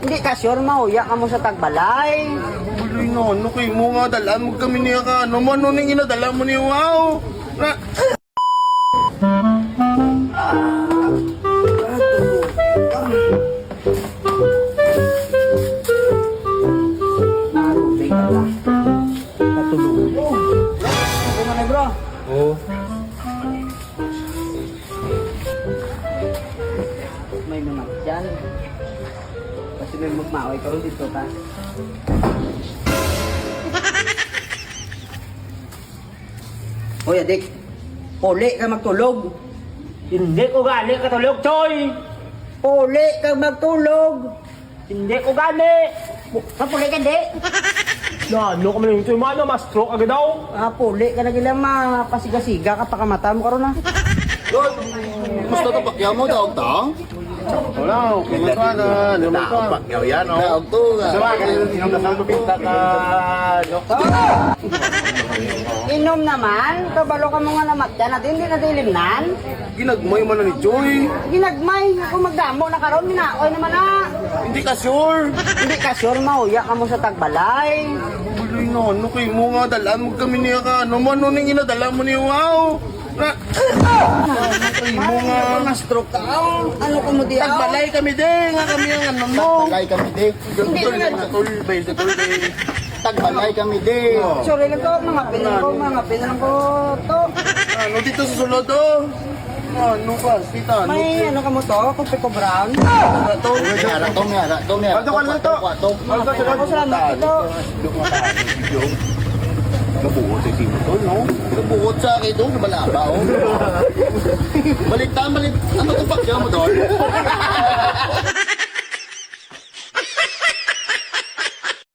Hindi ka sure mauya ka mo sa tagbalay. Buloy no, ano kayo mo nga, dalaan mo kami niya ka. Ano man, ano nang inadala mo niya, wow. Na... Ako man bro. Oo. May naman dyan. Kasi may magmaway ka rin dito ka. Hoy adik, puli ka magtulog. Hindi ko gali katulog, Choy! Puli ka magtulog. Hindi ko gali! Sa puli ka di. Ano ka man yung Choy, mano, ma-stroke agad daw? Puli ka na gila mapasiga-siga ka pakamata mo karon na. Gusto ka pakyaw mo, daog ta? Wala, kumatwana. Naman ka. Pakyaw yan, o. Daog to. Inom na sa pinta ka. Inom naman, kabalo ka mga namatyan natin, hindi natin limnan. Ginagmay man na ni Joy. Ginagmay, kung magdamo na karon minaoy naman na. Hindi ka sure. Hindi ka sure mauya ka mo sa tagbalay. Buloy no, ano kayo mo nga, dalaan mo kami niya ka. Ano man, ano nang inadala mo niya, wow. Na... Ano kayo mo nga. Na-stroke ka. Ano ko mo di Tagbalay kami din, nga kami ang ano mo. Tagbalay kami di. Hindi Dutol, na- dutol, bay, dutol, bay. Tagbalay kami di. Sorry lang ko, mga pinang ko to. Ano dito sa sulod, oh? Ano ka, tita, ano? May ano ka mo to, kopi ko brown. Ano to? Mayara to, mayara to, mayara Ano ka na to? Ako salamat ito. Nabuot si Timo to, no? Nabuot sa akin doon, malaba oh. Balik. Ano to pakyaw mo doon?